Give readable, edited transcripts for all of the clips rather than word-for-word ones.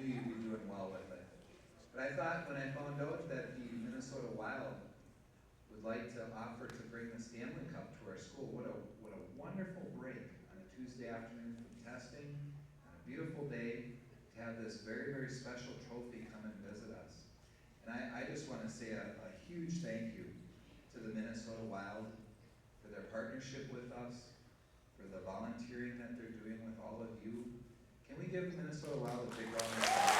knew you'd be doing well with it. But I thought when I found out that the Minnesota Wild would like to offer to bring the Stanley Cup to our school, what a wonderful break on a Tuesday afternoon from testing, on a beautiful day, to have this very, very special trophy come and visit us. And I just want to say a huge thank you to the Minnesota Wild for their partnership with us, for the volunteering that they're doing with all of you. Can we give Minnesota Wild a big round of applause?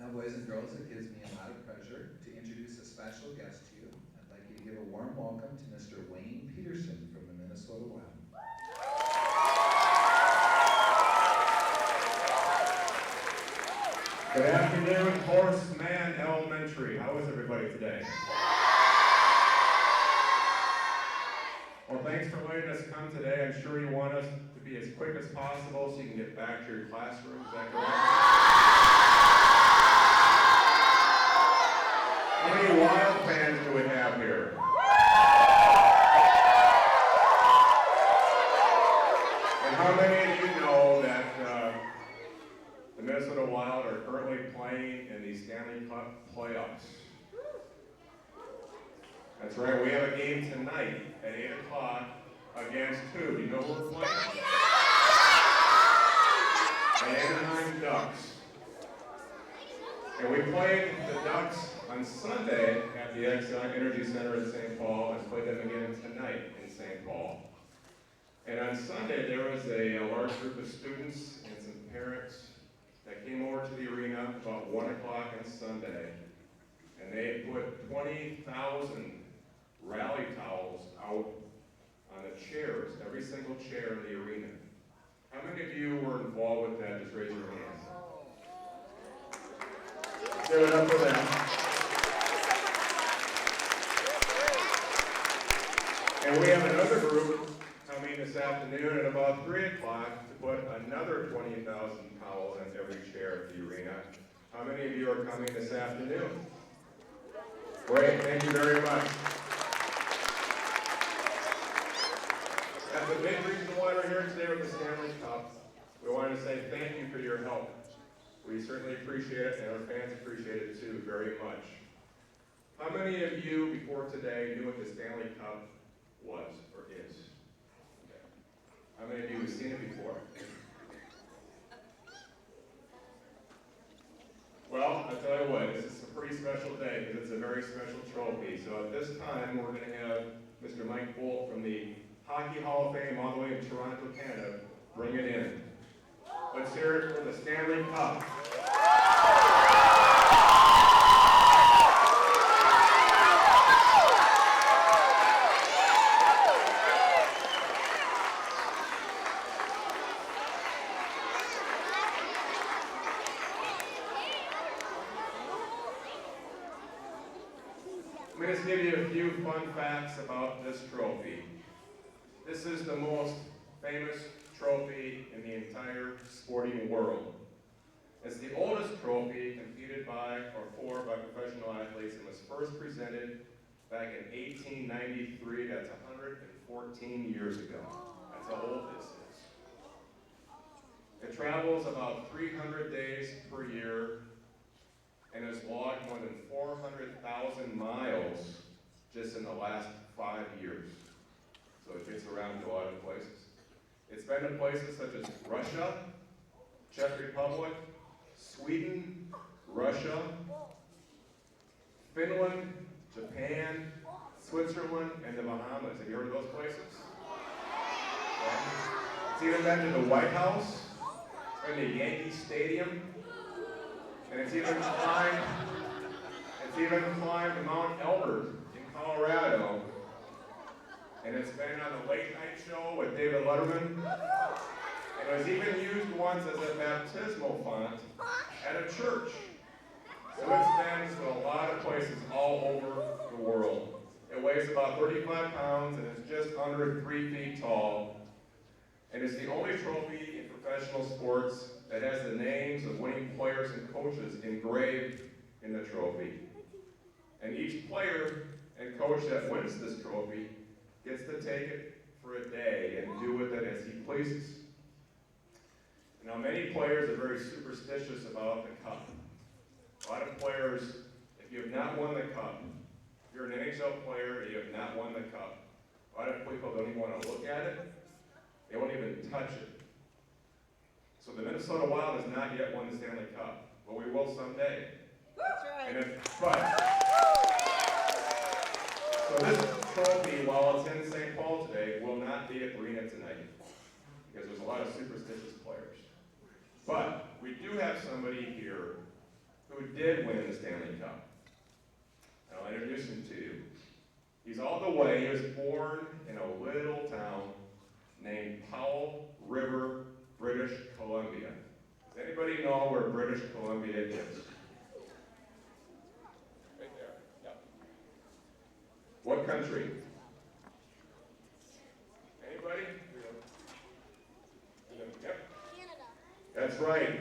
Now, boys and girls, it gives me a lot of pleasure to introduce a special guest to you. I'd like you to give a warm welcome to Mr. Wayne Peterson from the Minnesota Wild. Good afternoon, Horace Mann Elementary. How is everybody today? Well, thanks for letting us come today. I'm sure you want us to be as quick as possible so you can get back to your classrooms. Is that correct? How many Wild fans do we have here? And how many of you know that the Minnesota Wild are currently playing in the Stanley Cup playoffs? That's right, we have a game tonight at 8 o'clock against who? Do you know who we're playing? The Anaheim Ducks. And we played the Ducks on Sunday at the Exxon Energy Center in St. Paul and played them again tonight in St. Paul. And on Sunday there was a large group of students and some parents that came over to the arena about 1 o'clock on Sunday, and they put 20,000 rally towels out on the chairs, every single chair in the arena. How many of you were involved with that? Just raise your hands. Give it up for them. And we have another group coming this afternoon at about 3 o'clock to put another 20,000 towels on every chair at the arena. How many of you are coming this afternoon? Great, thank you very much. That's a big reason why we're here today with the Stanley Cup. We want to say thank you for your help. We certainly appreciate it, and our fans appreciate it too very much. How many of you before today knew what the Stanley Cup was or is? How many of you have seen it before? Well, I'll tell you what, this is a pretty special day because it's a very special trophy. So at this time, we're going to have Mr. Mike Bolt from the Hockey Hall of Fame all the way in Toronto, Canada, bring it in. Let's hear it for the Stanley Cup. Let me just give you a few fun facts about this trophy. This is the most famous trophy in the entire sporting world. It's the oldest trophy competed by or for by professional athletes and was first presented back in 1893. That's 114 years ago. That's how old this is. It travels about 300 days per year and has logged more than 400,000 miles just in the last 5 years. So it gets around to a lot of places. It's been to places such as Russia, Czech Republic, Sweden, Russia, Finland, Japan, Switzerland, and the Bahamas. Have you heard of those places? Yeah. It's even been to the White House, it's been to Yankee Stadium, and it's even climbed Mount Elbert in Colorado. And it's been on the Late Night Show with David Letterman. And it was even used once as a baptismal font at a church. So it's been to a lot of places all over the world. It weighs weighs about 35 pounds and is just under 3 feet tall, and is the only trophy in professional sports that has the names of winning players and coaches engraved in the trophy. And each player and coach that wins this trophy gets to take it for a day and do with it as he pleases. Now, many players are very superstitious about the cup. A lot of players, if you have not won the cup, if you're an NHL player and you have not won the cup, a lot of people don't even want to look at it. They won't even touch it. So the Minnesota Wild has not yet won the Stanley Cup, but we will someday. That's right. So this trophy, while it's in St. Paul today, will not be at the arena tonight, because there's a lot of superstitious players. But we do have somebody here who did win the Stanley Cup. And I'll introduce him to you. He's all the way. He was born in a little town named Powell River, British Columbia. Does anybody know where British Columbia is? Right there. Yep. What country? Anybody? Yep. Canada. That's right.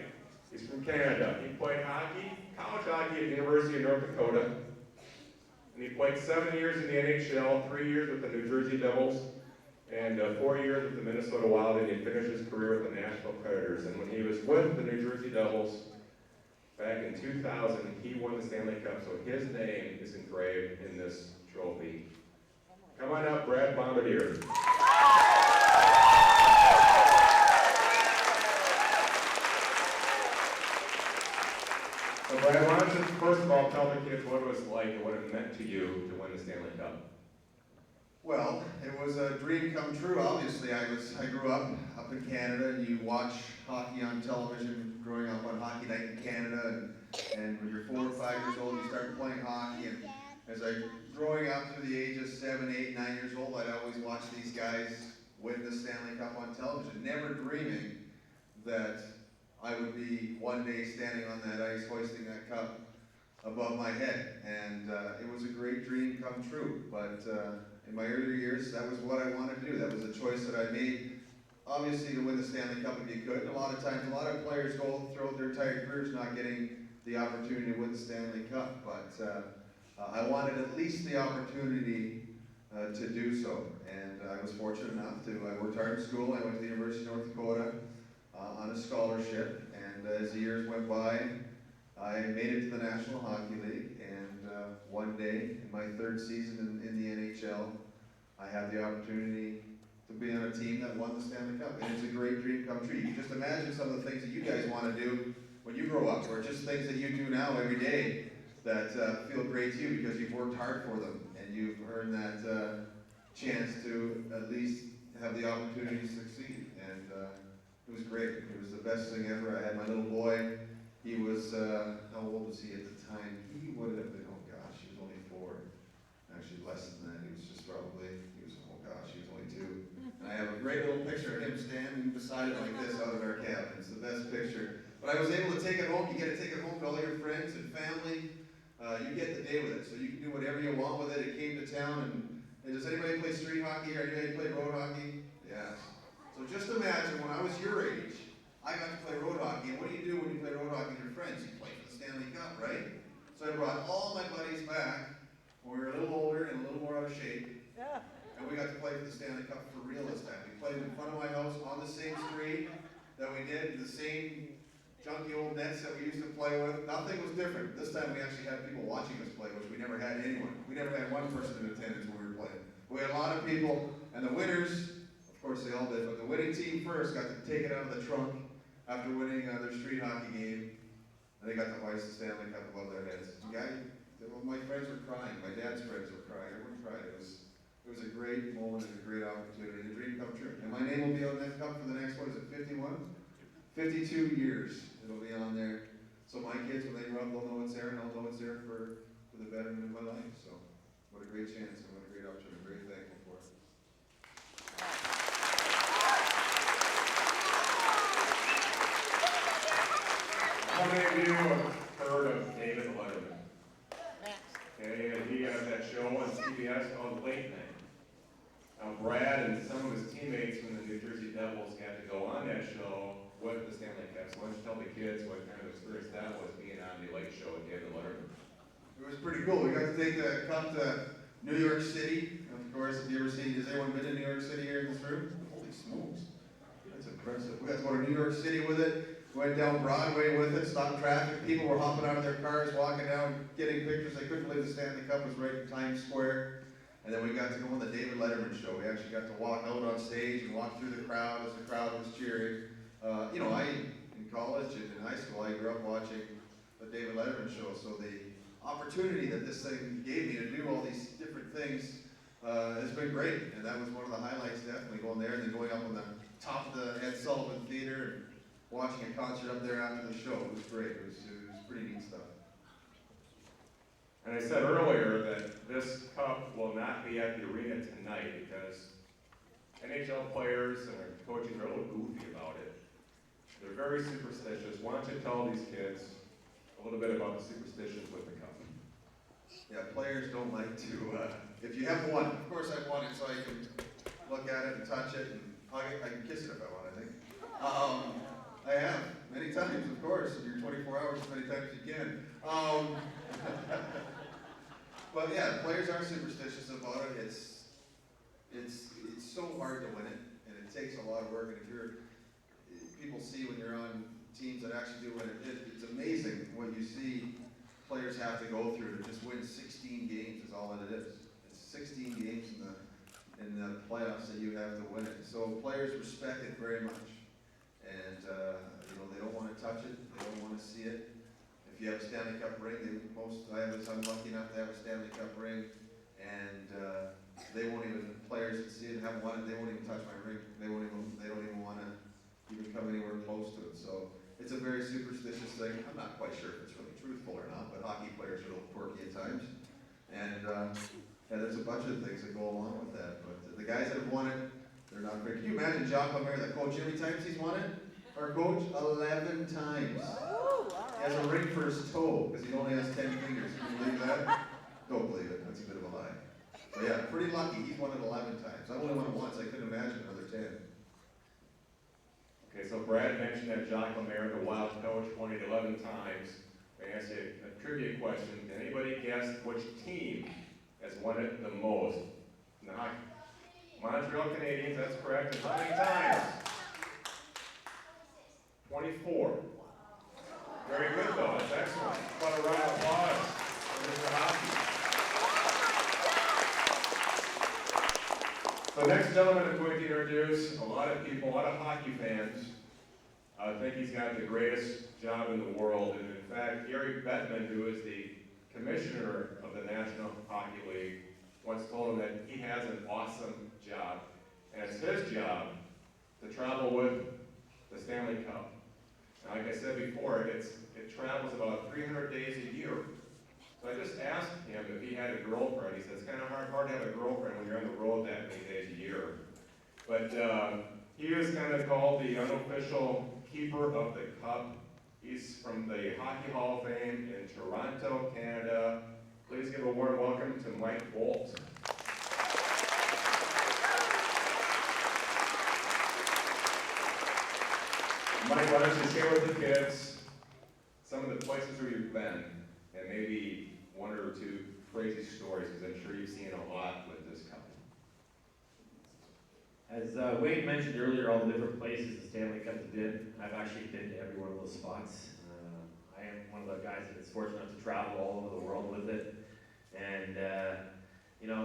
He's from Canada. He played hockey, college hockey at the University of North Dakota. And he played 7 years in the NHL, 3 years with the New Jersey Devils, and 4 years with the Minnesota Wild, and he finished his career with the Nashville Predators. And when he was with the New Jersey Devils back in 2000, he won the Stanley Cup, so his name is engraved in this trophy. Come on up, Brad Bombardier. So Brad, why don't you first of all tell the kids what it was like and what it meant to you to win the Stanley Cup? Well, it was a dream come true. Obviously, I grew up in Canada, and you watch hockey on television. Growing up on Hockey Night in Canada, and when you're 4 or 5 years old, you start playing hockey. And as I growing up through the age of 7, 8, 9 years old, I'd always watch these guys win the Stanley Cup on television, never dreaming that I would be one day standing on that ice, hoisting that cup above my head. And it was a great dream come true. But in my earlier years, that was what I wanted to do. That was a choice that I made, obviously, to win the Stanley Cup if you could. A lot of times, a lot of players go throughout their entire careers not getting the opportunity to win the Stanley Cup. But I wanted at least the opportunity to do so. And I was fortunate enough I worked hard in school. I went to the University of North Dakota on a scholarship. And as the years went by, I made it to the National Hockey League. And one day, in my 3rd season in the NHL, I had the opportunity to be on a team that won the Stanley Cup. And it's a great dream come true. You can just imagine some of the things that you guys want to do when you grow up, or just things that you do now every day that feel great to you because you've worked hard for them and you've earned that chance to at least have the opportunity to succeed. And it was great. It was the best thing ever. I had my little boy. He was, how old was he at the time? He would have been, oh gosh, he was only 4. Actually less than that. He was oh gosh, he was only 2. And I have a great little picture of him standing beside it like this out in our cabin. It's the best picture. But I was able to take it home. You get to take it home to all your friends and family. You get the day with it, so you can do whatever you want with it. It came to town, and does anybody play street hockey, or anybody play road hockey? Yes. So just imagine when I was your age, I got to play road hockey, and what do you do when you play road hockey with your friends? You play for the Stanley Cup, right? So I brought all my buddies back when we were a little older and a little more out of shape, and we got to play for the Stanley Cup for real this time. We played in front of my house on the same street that we did, the same junky old nets that we used to play with. Nothing was different. This time we actually had people watching us play, which we never had anyone. We never had one person in attendance when we were playing. We had a lot of people, and the winners, of course they all did, but the winning team first got to take it out of the trunk after winning their street hockey game, and they got to hoist the Stanley Cup above their heads. My friends were crying. My dad's friends were crying. Everyone cried. It was a great moment and a great opportunity. The dream come true. And my name will be on that cup for the next, 51? 52 years. It'll be on there. So my kids, when they grow up, they'll know it's there, and I'll know it's there for the betterment of my life. So what a great chance and what a great opportunity. I'm very thankful for it. How many of you have heard of David Letterman? Max. Okay, he has that that show on CBS called Late Night. Now Brad and some of his teammates from the New Jersey Devils got to go on that show with the Stanley Cup. So why don't you tell the kids what kind of experience that was being on the late show with David Letterman? It was pretty cool. We got to take the cup to New York City. Of course, have you ever seen, has anyone been to New York City here in this room? Holy smokes. That's impressive. We got to go to New York City with it. Went down Broadway with it, stopped traffic. People were hopping out of their cars, walking down, getting pictures. They couldn't believe the Stanley Cup was right in Times Square. And then we got to go on the David Letterman show. We actually got to walk out on stage and walk through the crowd as the crowd was cheering. In college and in high school, I grew up watching the David Letterman show. So the opportunity that this thing gave me to do all these different things has been great. And that was one of the highlights, definitely, going there and then going up on the top of the Ed Sullivan Theater and watching a concert up there after the show. It was great. It was pretty neat stuff. And I said earlier that this cup will not be at the arena tonight because NHL players and their coaches are a little goofy about it. They're very superstitious. Why don't you tell these kids a little bit about the superstitions with the cup? Yeah, players don't like to, if you have one, of course I want it so I can look at it and touch it and hug it. I can kiss it if I want, I think. I have, many times, of course, in your 24 hours, as many times as you can. But yeah, players are superstitious about it. It's so hard to win it, and it takes a lot of work. And people see when you're on teams that actually do win it, it's amazing what you see players have to go through to just win 16 games is all that it is. It's 16 games in the playoffs that you have to win it. So players respect it very much. And, they don't want to touch it. They don't want to see it. If you have a Stanley Cup ring, I'm lucky enough to have a Stanley Cup ring, and they won't even, players that see it and haven't won it, they won't even touch my ring. They don't even want to even come anywhere close to it. So it's a very superstitious thing. I'm not quite sure if it's really truthful or not, but hockey players are a little quirky at times. And there's a bunch of things that go along with that. But the guys that have won it, they're not very. Can you imagine Jacques Lemaire, the coach, how many times he's won it? Our coach, 11 times. He has a ring for his toe because he only has 10 fingers. Can you believe that? Don't believe it. That's a bit of a lie. So yeah, pretty lucky. He's won it 11 times. I only won it once. I couldn't imagine another 10. Okay, so Brad mentioned that Jacques Lemaire, the Wild coach, won it 11 times. I asked you a trivia question. Can anybody guess which team has won it the most in the hockey? Montreal Canadiens, that's correct. And how many times? 24. Very good, though. That's excellent. What a round of applause for Mr. Hockey. The next gentleman I'm going to introduce, a lot of people, a lot of hockey fans, think he's got the greatest job in the world. And in fact, Gary Bettman, who is the commissioner of the National Hockey League, once told him that he has an awesome job. And it's his job to travel with the Stanley Cup. Like I said before, it travels about 300 days a year. So I just asked him if he had a girlfriend. He said it's kind of hard to have a girlfriend when you're on the road that many days a year. But he is kind of called the unofficial keeper of the cup. He's from the Hockey Hall of Fame in Toronto, Canada. Please give a warm welcome to Mike Bolt. Mike, why don't you share with the kids some of the places where you've been, and maybe one or two crazy stories, because I'm sure you've seen a lot with this company. As Wade mentioned earlier, all the different places the Stanley Cup has been, I've actually been to every one of those spots. I am one of the guys that is fortunate enough to travel all over the world with it. And,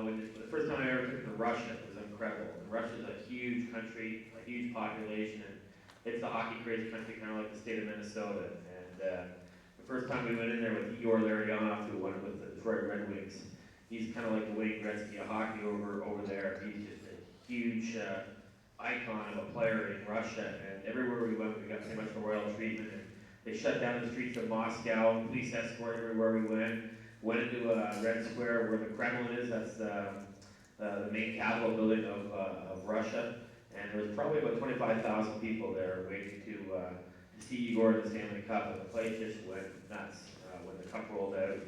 when the first time I ever took it to Russia, it was incredible. And Russia's a huge country, a huge population, and it's a hockey crazy country, kind of like the state of Minnesota. And the first time we went in there with Igor Larionov, who went with the Detroit Red Wings, he's kind of like the Wayne Gretzky of hockey over there. He's just a huge icon of a player in Russia. And everywhere we went, we got pretty much the royal treatment. And they shut down the streets of Moscow, police escort everywhere we went. Went into Red Square where the Kremlin is. That's the main capital building of Russia. And there was probably about 25,000 people there waiting to see Igor in the Stanley Cup, and the place just went nuts when the cup rolled out.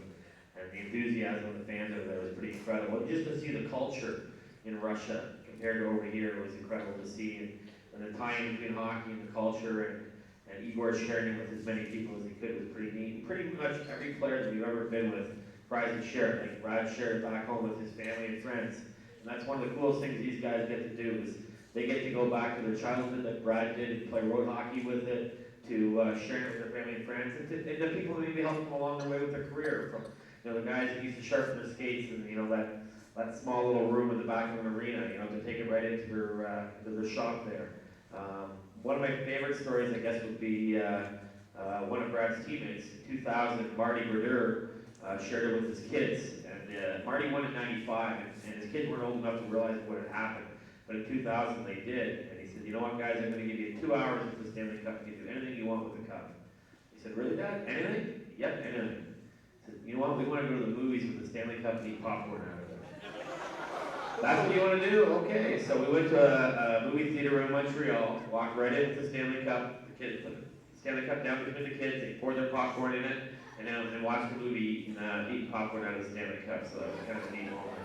And the enthusiasm of the fans over there was pretty incredible. And just to see the culture in Russia compared to over here was incredible to see. And the tie-in between hockey and the culture, and Igor sharing it with as many people as he could was pretty neat. And pretty much every player that we've ever been with tries to share it. Like Brad shared back home with his family and friends. And that's one of the coolest things these guys get to do is they get to go back to their childhood like Brad did and play road hockey with it, to sharing it with their family and friends, and the people that maybe help them along the way with their career. From the guys that used to sharpen their skates and that small little room in the back of an arena, to take it right into their shop there. One of my favorite stories, I guess, would be one of Brad's teammates, in 2000, Marty Brodeur, shared it with his kids. And Marty won in '95, and his kids weren't old enough to realize what had happened. But in 2000, they did. And he said, you know what, guys, I'm going to give you 2 hours with the Stanley Cup. You can do anything you want with the cup. He said, really, Dad? Anything? Yep, anything. He said, you know what, we want to go to the movies with the Stanley Cup and eat popcorn out of it. That's what you want to do? Okay. So we went to a movie theater in Montreal, walked right in with the Stanley Cup. The kids put the Stanley Cup down between the kids, they poured their popcorn in it, and watched the movie eating popcorn out of the Stanley Cup. So that was kind of a neat moment.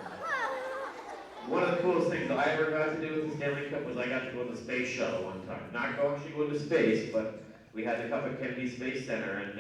One of the coolest things I ever got to do with the Stanley Cup was I got to go to the space shuttle one time. Not actually go into space, but we had the cup at Kennedy Space Center, and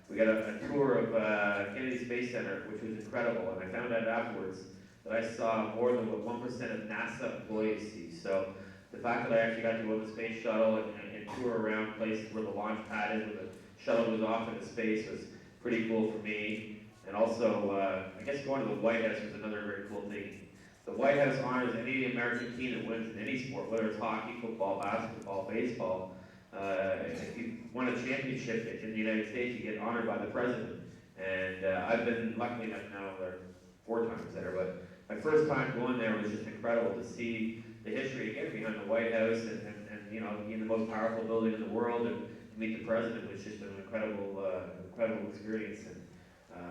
we got a tour of Kennedy Space Center, which was incredible. And I found out afterwards that I saw more than what 1% of NASA employees see. So the fact that I actually got to go on the space shuttle and tour around places where the launch pad is, where the shuttle goes off into space, was pretty cool for me. And also, I guess going to the White House was another very cool thing. The White House honors any American team that wins in any sport, whether it's hockey, football, basketball, baseball. If you won a championship in the United States, you get honored by the president. And I've been lucky enough now, there 4 times there, but my first time going there was just incredible to see the history again behind the White House and being the most powerful building in the world, and to meet the president was just an incredible experience. And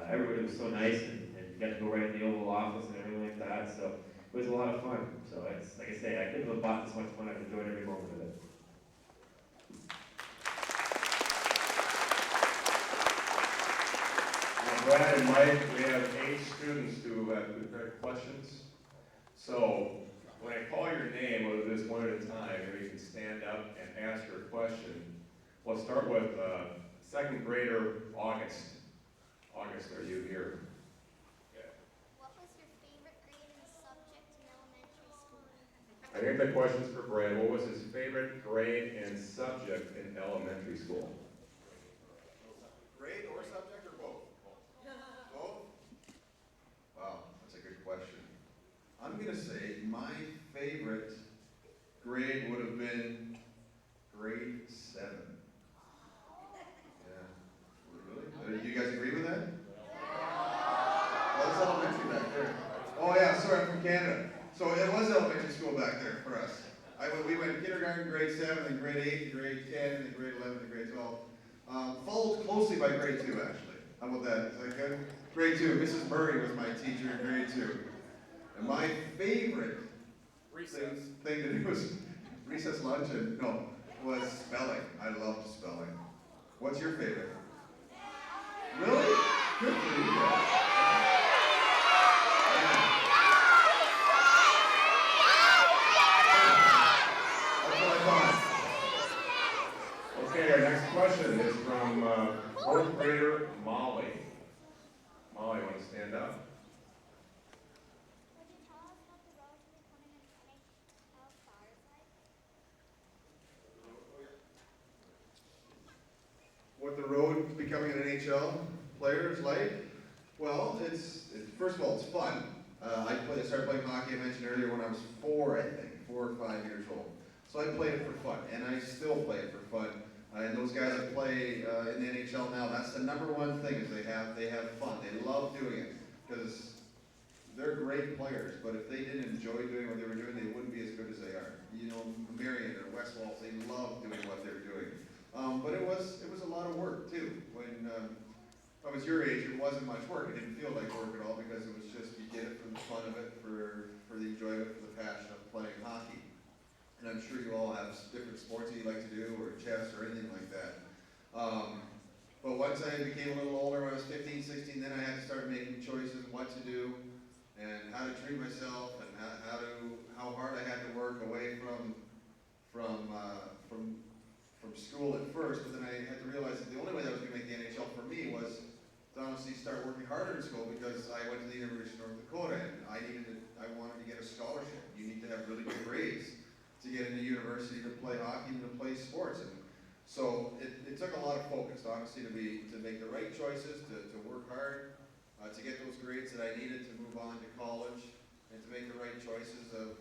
everybody was so nice, and got to go right in the Oval Office and everything like that. So it was a lot of fun. So it's like I say, I couldn't have bought this much fun. I've enjoyed every moment of it. Brad and Mike, we have 8 students who have prepared questions. So when I call your name, we'll do this one at a time, and you can stand up and ask your question. We'll start with 2nd grader August. August, are you here? What was your favorite grade and subject in elementary school? I think the question's for Brad. What was his favorite grade and subject in elementary school? Grade or subject or both? Both? Wow, that's a good question. I'm going to say my favorite grade would have been grade 7. Yeah. Really? Do you guys agree with that? Well, it's elementary back there. Oh yeah, sorry, I'm from Canada. So it was elementary school back there for us. We went kindergarten, grade 7, then grade 8, grade 10, and then grade 11, and grade 12. Followed closely by grade 2, actually. How about that? Is that good? Grade 2. Mrs. Murray was my teacher in grade 2. And my favorite thing to do was recess lunch was spelling. I loved spelling. What's your favorite? Really? Good for you guys. That's what I thought. Okay, our next question is from 4th grader Molly. Molly, want to stand up? Would you tell us what the road to becoming an NHL star is like? What the road to becoming an NHL player is like? Well, it's first of all, it's fun. I started playing hockey, I mentioned earlier, when I was 4, I think, 4 or 5 years old. So I played it for fun, and I still play it for fun. And those guys that play in the NHL now, that's the #1 thing is they have fun. They love doing it because they're great players. But if they didn't enjoy doing what they were doing, they wouldn't be as good as they are. You know, Marion or West Walls, they love doing what they're doing. But it was a lot of work too. When I was your age, it wasn't much work. It didn't feel like work at all because it was just you did it for the fun of it, for the enjoyment, for the passion of playing hockey. And I'm sure you all have different sports that you like to do, or chess, or anything like that. But once I became a little older, when I was 15, 16, then I had to start making what to do and how to treat myself and how hard I had to work away from school at first, but then I had to realize that the only way that was going to make the NHL for me was to honestly start working harder in school, because I went to the University of North Dakota and I wanted to get a scholarship. You need to have really good grades to get into university to play hockey and to play sports. And so it took a lot of focus, honestly, to make the right choices, to work hard, to get those grades that I needed to move on to college, and to make the right choices of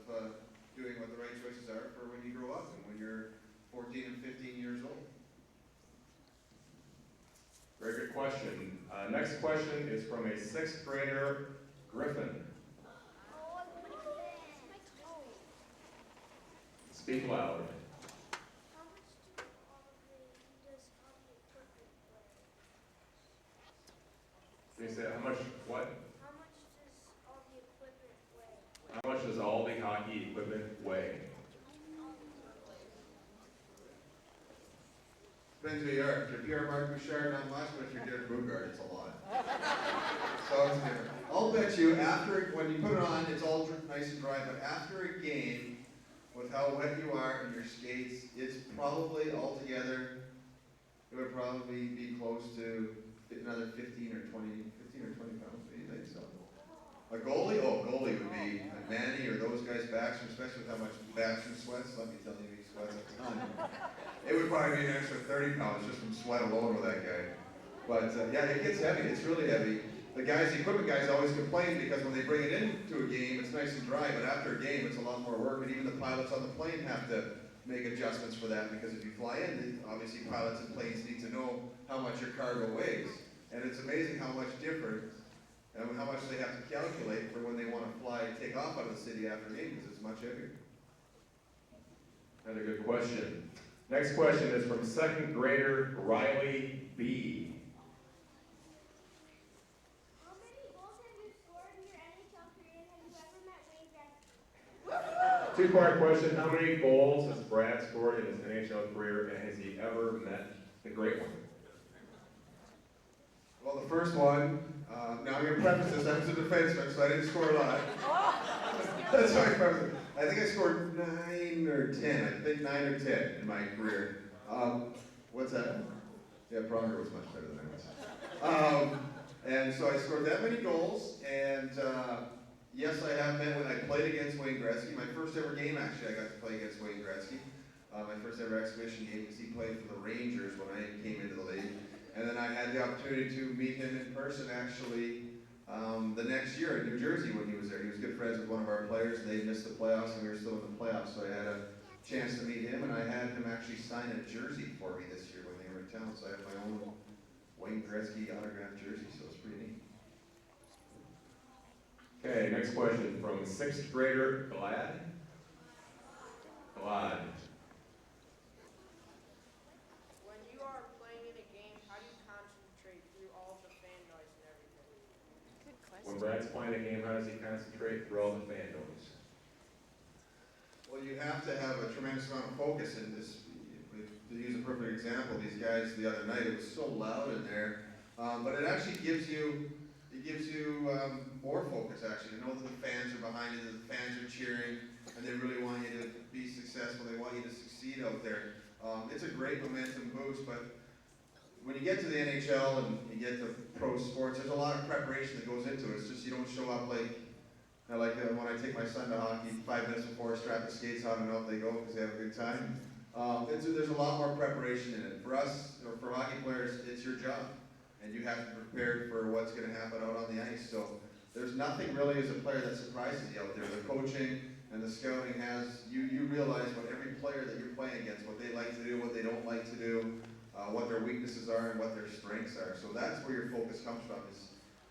doing what the right choices are for when you grow up and when you're 14 and 15 years old. Very good question. Next question is from a 6th grader, Griffin. Oh, my toe. Speak loud. How much does all the equipment weigh? Can you say how much, what? How much does all the equipment weigh? How much does all the hockey equipment weigh? Depends who you are. If you're Pierre Marc Bouchard, not much, but if you're Derek Bugard, it's a lot. So it's different. I'll bet you when you put it on, it's all nice and dry, but after a game, with how wet you are in your skates, it's probably altogether, it would probably be close to another 15 or 20 pounds. What do you think so? A goalie? Oh, goalie would be Manny or those guys, Backstrom, especially with how much Backstrom sweats. Let me tell you, he sweats a ton. It would probably be an extra 30 pounds just from sweat alone with that guy. But yeah, it gets heavy. It's really heavy. The equipment guys always complain because when they bring it into a game, it's nice and dry, but after a game, it's a lot more work, and even the pilots on the plane have to make adjustments for that, because if you fly in, obviously pilots and planes need to know how much your cargo weighs. And it's amazing how much different and how much they have to calculate for when they want to take off out of the city after a game, because it's much heavier. Another good question. Next question is from 2nd grader, Riley B. How many goals have you scored in your NHL career, and have you ever met Wayne Gretzky? 2-part question. How many goals has Brad scored in his NHL career, and has he ever met the great one? Well, the first one, now I'm going to preface this, I was a defenseman, so I didn't score a lot. That's how I preface it. I think I scored 9 or 10. I think 9 or 10 in my career. What's that? Yeah, Pronger was much better than I was. And so I scored that many goals, and yes, I have been when I played against Wayne Gretzky. My first ever game, actually, I got to play against Wayne Gretzky. My first ever exhibition game, because he played for the Rangers when I came into the league. And then I had the opportunity to meet him in person, actually, the next year in New Jersey when he was there. He was good friends with one of our players. They missed the playoffs, and we were still in the playoffs, so I had a chance to meet him, and I had him actually sign a jersey for me this year when they were in town, so I have my own Wayne Gretzky autographed jersey, so it's pretty neat. Okay, next question from 6th grader, Glad. Glad. When you are playing in a game, how do you concentrate through all the fan noise and everything? Good question. When Brad's playing a game, how does he concentrate through all the fan noise? Well, you have to have a tremendous amount of focus in this. To use a perfect example, these guys the other night, it was so loud in there, but it actually gives you more focus, actually, to know that the fans are behind you, that the fans are cheering, and they really want you to be successful, they want you to succeed out there. It's a great momentum boost, but when you get to the NHL and you get to pro sports, there's a lot of preparation that goes into it. It's just you don't show up like when I take my son to hockey, 5 minutes before, strap the skates on and off they go because they have a good time. There's a lot more preparation in it. For us, or for hockey players, it's your job. And you have to be prepared for what's going to happen out on the ice. So there's nothing really as a player that surprises you out there. The coaching and the scouting you realize what every player that you're playing against, what they like to do, what they don't like to do, what their weaknesses are and what their strengths are. So that's where your focus comes from,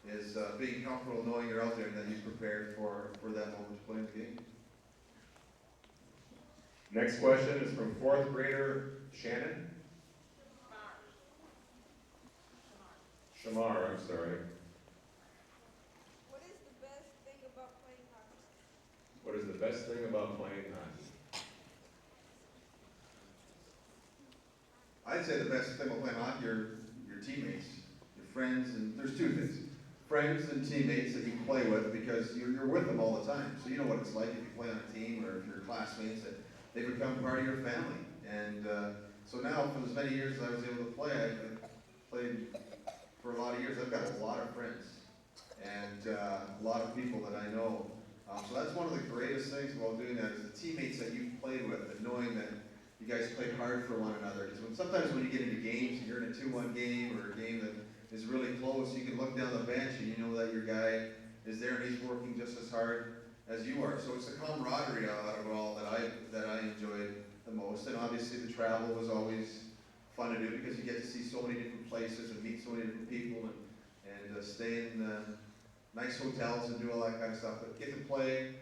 is being comfortable knowing you're out there and that you're prepared for that moment to play in the game. Next question is from 4th grader, Shannon. Shamar, I'm sorry. What is the best thing about playing hockey? What is the best thing about playing hockey? I'd say the best thing about playing hockey are your teammates, your friends, and there's two things. friends and teammates that you play with because you're with them all the time. So you know what it's like if you play on a team or if you're classmates, that they become part of your family. And so now, for as many years as I was able to play, I played for a lot of years. I've got a lot of friends and a lot of people that I know. So that's one of the greatest things about doing that is the teammates that you've played with and knowing that you guys play hard for one another. Because sometimes when you get into games and you're in a 2-1 game or a game that is really close, you can look down the bench and you know that your guy is there and he's working just as hard as you are. So it's the camaraderie out of it all that I enjoyed the most. And obviously the travel was always fun to do because you get to see so many different places and meet so many different people and stay in nice hotels and do all that kind of stuff. But get to play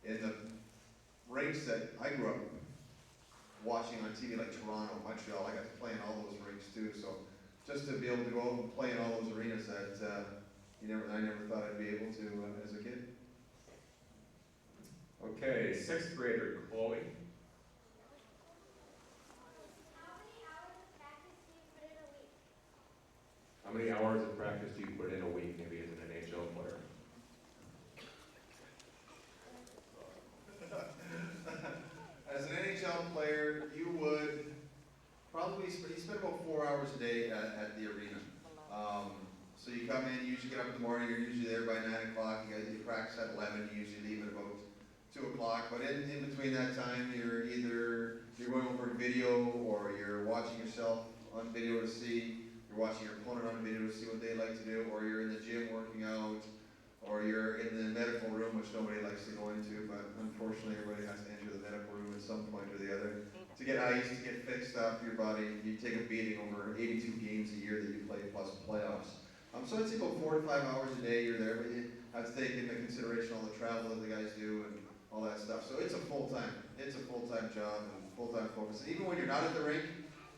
in the rinks that I grew up watching on TV, like Toronto, Montreal. I got to play in all those rinks too. So just to be able to go out and play in all those arenas that I never thought I'd be able to as a kid. Okay, 6th grader, Chloe. How many hours of practice do you put in a week? How many hours of practice do you put in a week, maybe as an NHL player? As an NHL player, you would probably spend about 4 hours a day at the arena. So you come in, you usually get up in the morning, you're usually there by 9 o'clock, you practice at 11, you usually leave at about 2 o'clock. But in between that time, you're going over video or you're watching yourself on video to see, you're watching your opponent on video to see what they like to do, or you're in the gym working out, or you're in the medical room, which nobody likes to go into, but unfortunately everybody has to enter the medical room at some point or the other to get ice, to get fixed up your body. You take a beating over 82 games a year that you play plus playoffs. So I'd say about 4 to 5 hours a day you're there, but you have to take into consideration all the travel that the guys do and all that stuff. So it's a full-time job and full-time focus. And even when you're not at the rink,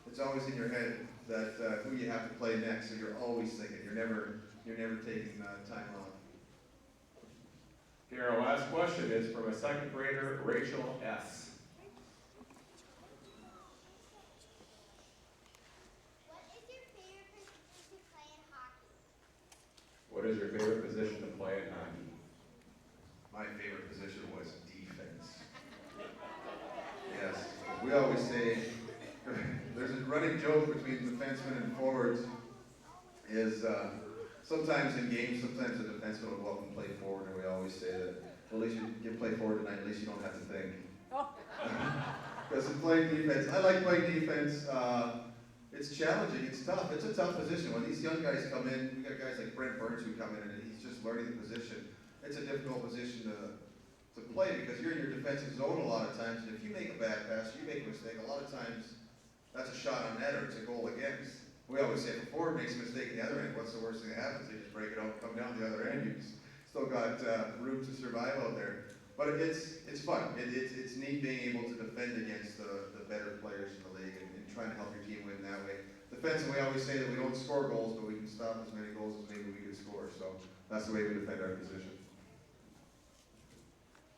it's always in your head that who you have to play next. So you're always thinking. You're never taking time off. Okay, our last question is from a 2nd grader, Rachel S. What is your favorite position to play in hockey? What is your favorite position to play in hockey? My favorite position was defense. Yes, we always say, there's a running joke between defensemen and forwards, is sometimes in games, sometimes a defenseman will go up and play forward, and we always say that, well, at least you play forward tonight, at least you don't have to think. Because in playing defense, I like playing defense. It's challenging, it's tough, it's a tough position. When these young guys come in, we got guys like Brent Burns who come in and he's just learning the position. It's a difficult position to play because you're in your defensive zone a lot of times, and if you make a bad pass, you make a mistake, a lot of times that's a shot on net or it's a goal against. We always say if a forward makes a mistake in the other end, what's the worst thing that happens? They just break it out and come down the other end. You've still got room to survive out there. But it's fun. It's neat being able to defend against the better players in the league and trying to help your team win that way. Defense, we always say that we don't score goals, but we can stop as many goals as maybe we could score. So that's the way we defend our position.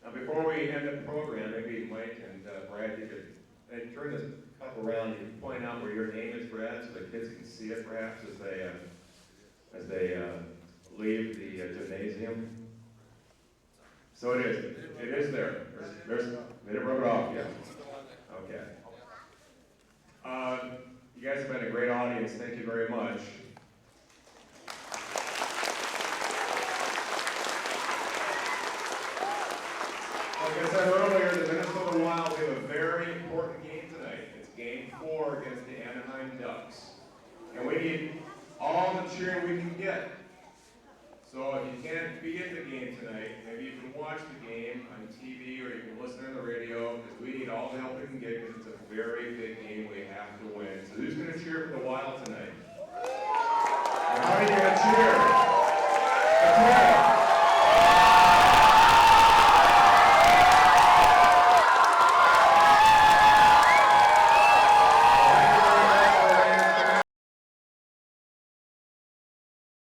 Now, before we end the program, maybe Mike and Brad, you could turn this up around. You can point out where your name is, Brad, so the kids can see it perhaps as they leave the gymnasium. So it is. It is there. They broke it off. Yeah. Okay. You guys have been a great audience. Thank you very much. Like I said earlier, the Minnesota Wild have a very important game tonight. It's Game 4 against the Anaheim Ducks. And we need all the cheering we can get. So if you can't be at the game tonight, maybe you can watch the game on TV or you can listen on the radio, because we need all the help we can get because it's a very big game we have to win. So who's going to cheer for the Wild tonight? How are you going to cheer?